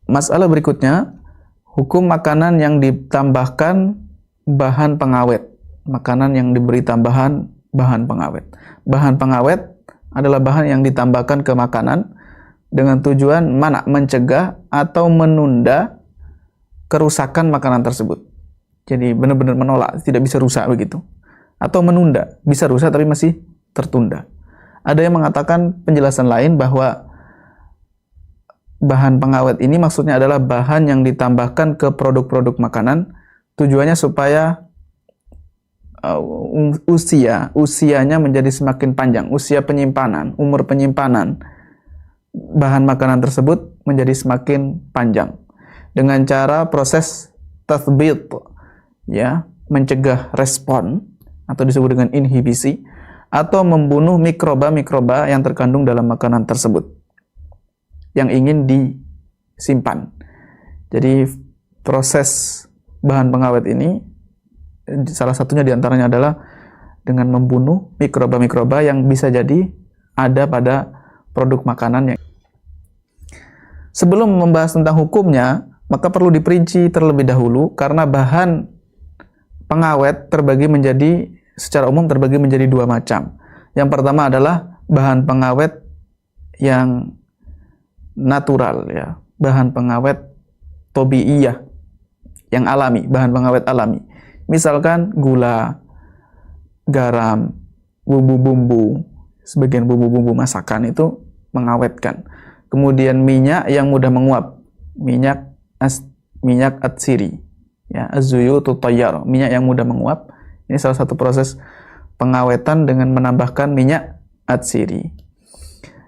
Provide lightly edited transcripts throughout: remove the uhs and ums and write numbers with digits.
Masalah berikutnya, hukum makanan yang ditambahkan bahan pengawet. Makanan yang diberi tambahan bahan pengawet. Bahan pengawet adalah bahan yang ditambahkan ke makanan dengan tujuan mencegah atau menunda kerusakan makanan tersebut. Jadi benar-benar menolak, tidak bisa rusak begitu. Atau menunda, bisa rusak tapi masih tertunda. Ada yang mengatakan penjelasan lain bahwa bahan pengawet ini maksudnya adalah bahan yang ditambahkan ke produk-produk makanan, tujuannya supaya usianya menjadi semakin panjang, usia penyimpanan, umur penyimpanan bahan makanan tersebut menjadi semakin panjang dengan cara proses tathbit, ya, mencegah respon atau disebut dengan inhibisi, atau membunuh mikroba-mikroba yang terkandung dalam makanan tersebut yang ingin disimpan. Jadi proses bahan pengawet ini salah satunya diantaranya adalah dengan membunuh mikroba-mikroba yang bisa jadi ada pada produk makanannya. Sebelum membahas tentang hukumnya, maka perlu diperinci terlebih dahulu karena bahan pengawet secara umum terbagi menjadi dua macam. Yang pertama adalah bahan pengawet yang natural, ya, bahan pengawet tabiiyah yang alami, bahan pengawet alami. Misalkan gula, garam, bumbu-bumbu, sebagian bumbu-bumbu masakan itu mengawetkan. Kemudian minyak yang mudah menguap, minyak atsiri, ya, az-zuyutu tayyar, minyak yang mudah menguap. Ini salah satu proses pengawetan dengan menambahkan minyak atsiri.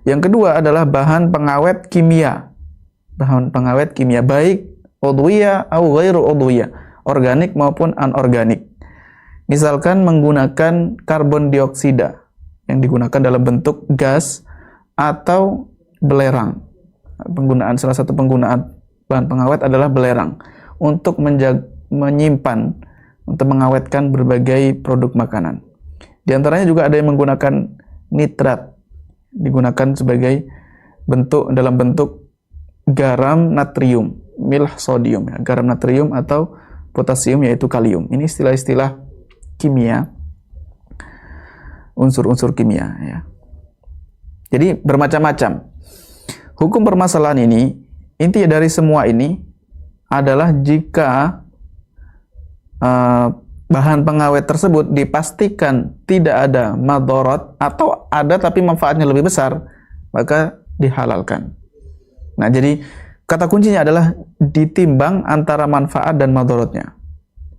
Yang kedua adalah bahan pengawet kimia. Bahan pengawet kimia baik udwiyah atau ghairu udwiyah, organik maupun anorganik. Misalkan menggunakan karbon dioksida yang digunakan dalam bentuk gas atau belerang. Salah satu penggunaan bahan pengawet adalah belerang untuk menyimpan, untuk mengawetkan berbagai produk makanan. Di antaranya juga ada yang menggunakan nitrat, digunakan sebagai dalam bentuk garam natrium, milh sodium, ya, garam natrium atau potasium yaitu kalium. Ini istilah-istilah kimia, unsur-unsur kimia, ya. Jadi bermacam-macam. Hukum permasalahan ini, inti dari semua ini adalah jika bahan pengawet tersebut dipastikan tidak ada madharat atau ada tapi manfaatnya lebih besar, maka dihalalkan. Nah, jadi kata kuncinya adalah ditimbang antara manfaat dan madharatnya.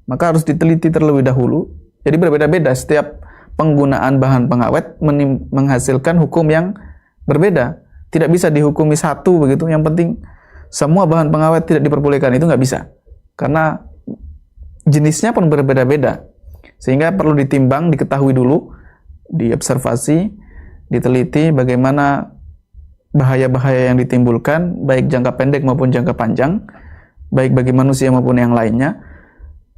Maka harus diteliti terlebih dahulu. Jadi berbeda-beda setiap penggunaan bahan pengawet menghasilkan hukum yang berbeda. Tidak bisa dihukumi satu begitu. Yang penting semua bahan pengawet tidak diperbolehkan, itu nggak bisa. Karena jenisnya pun berbeda-beda, sehingga perlu ditimbang, diketahui dulu, diobservasi, diteliti bagaimana bahaya-bahaya yang ditimbulkan, baik jangka pendek maupun jangka panjang, baik bagi manusia maupun yang lainnya,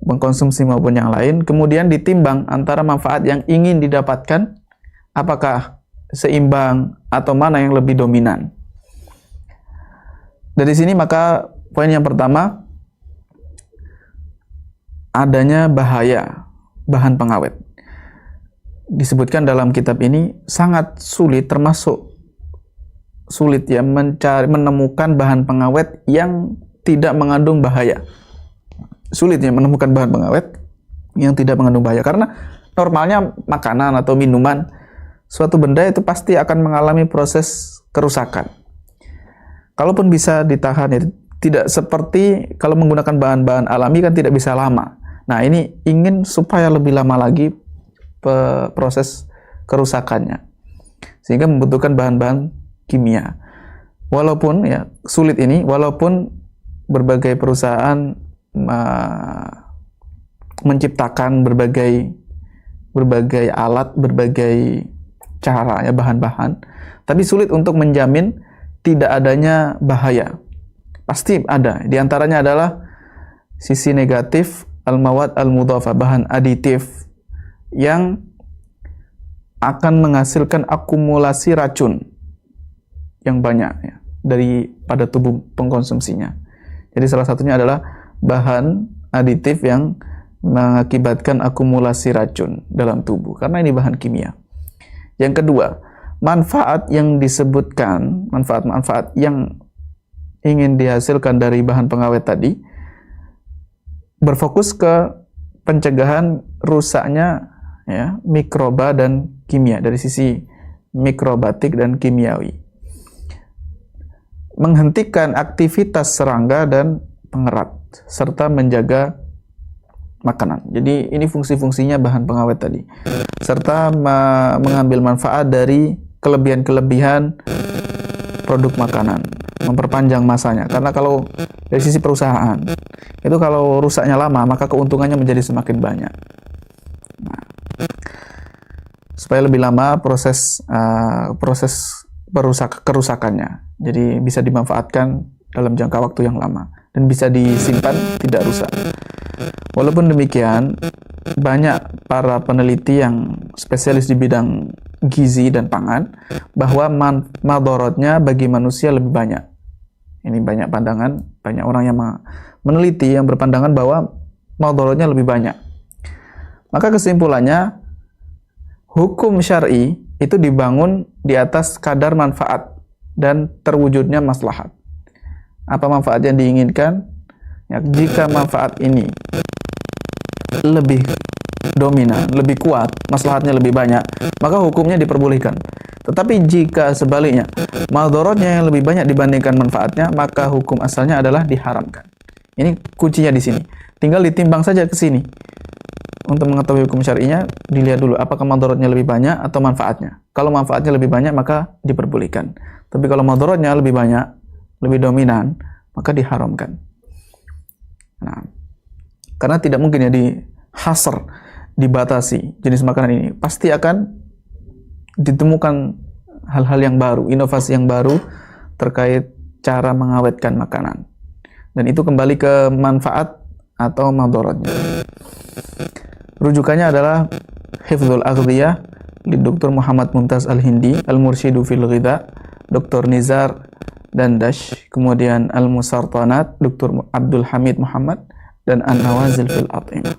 mengkonsumsi maupun yang lain. Kemudian ditimbang antara manfaat yang ingin didapatkan, apakah seimbang atau mana yang lebih dominan. Dari sini maka poin yang pertama, adanya bahaya bahan pengawet. Disebutkan dalam kitab ini sangat sulit, termasuk sulit, ya, menemukan bahan pengawet yang tidak mengandung bahaya. Sulitnya menemukan bahan pengawet yang tidak mengandung bahaya, karena normalnya makanan atau minuman, suatu benda itu pasti akan mengalami proses kerusakan. Kalaupun bisa ditahan, ya, tidak seperti kalau menggunakan bahan-bahan alami kan tidak bisa lama. Nah, ini ingin supaya lebih lama lagi proses kerusakannya, sehingga membutuhkan bahan-bahan kimia. Walaupun, ya, sulit ini, walaupun berbagai perusahaan menciptakan berbagai alat, berbagai cara, ya, bahan-bahan, tapi sulit untuk menjamin tidak adanya bahaya. Pasti ada. Di antaranya adalah sisi negatif al-mawad al-mudhafah, bahan aditif yang akan menghasilkan akumulasi racun yang banyak, ya, pada tubuh pengkonsumsinya. Jadi salah satunya adalah bahan aditif yang mengakibatkan akumulasi racun dalam tubuh, karena ini bahan kimia. Yang kedua, manfaat yang disebutkan, manfaat-manfaat yang ingin dihasilkan dari bahan pengawet tadi, berfokus ke pencegahan rusaknya ya, mikroba dan kimia dari sisi mikrobatik dan kimiawi, menghentikan aktivitas serangga dan pengerat, serta menjaga makanan. Jadi ini fungsi-fungsinya bahan pengawet tadi, serta mengambil manfaat dari kelebihan-kelebihan produk makanan, memperpanjang masanya. Karena kalau dari sisi perusahaan itu, kalau rusaknya lama, maka keuntungannya menjadi semakin banyak. Nah, supaya lebih lama proses kerusakannya, jadi bisa dimanfaatkan dalam jangka waktu yang lama dan bisa disimpan tidak rusak. Walaupun demikian, banyak para peneliti yang spesialis di bidang gizi dan pangan bahwa madorotnya bagi manusia lebih banyak. Ini banyak pandangan, banyak orang yang meneliti yang berpandangan bahwa madorotnya lebih banyak. Maka kesimpulannya, hukum syar'i itu dibangun di atas kadar manfaat dan terwujudnya maslahat. Apa manfaat yang diinginkan? Ya, jika manfaat ini lebih dominan, lebih kuat, maslahatnya lebih banyak, maka hukumnya diperbolehkan. Tetapi jika sebaliknya, madorotnya yang lebih banyak dibandingkan manfaatnya, maka hukum asalnya adalah diharamkan. Ini kuncinya di sini. Tinggal ditimbang saja ke sini. Untuk mengetahui hukum syar'inya, dilihat dulu apakah madorotnya lebih banyak atau manfaatnya. Kalau manfaatnya lebih banyak, maka diperbolehkan. Tapi kalau madorotnya lebih banyak, lebih dominan, maka diharamkan. Nah, karena tidak mungkin ya dihasr, dibatasi jenis makanan ini. Pasti akan ditemukan hal-hal yang baru, inovasi yang baru terkait cara mengawetkan makanan. Dan itu kembali ke manfaat atau madorotnya. Rujukannya adalah Hifdzul Aghdiyah di Dr. Muhammad Mumtaz Al-Hindi, Al-Mursyidu fil Ghidha, Dr. Nizar Dandash, kemudian Al-Musartanat, Dr. Abdul Hamid Muhammad, dan An-Nawazil fil At'imah.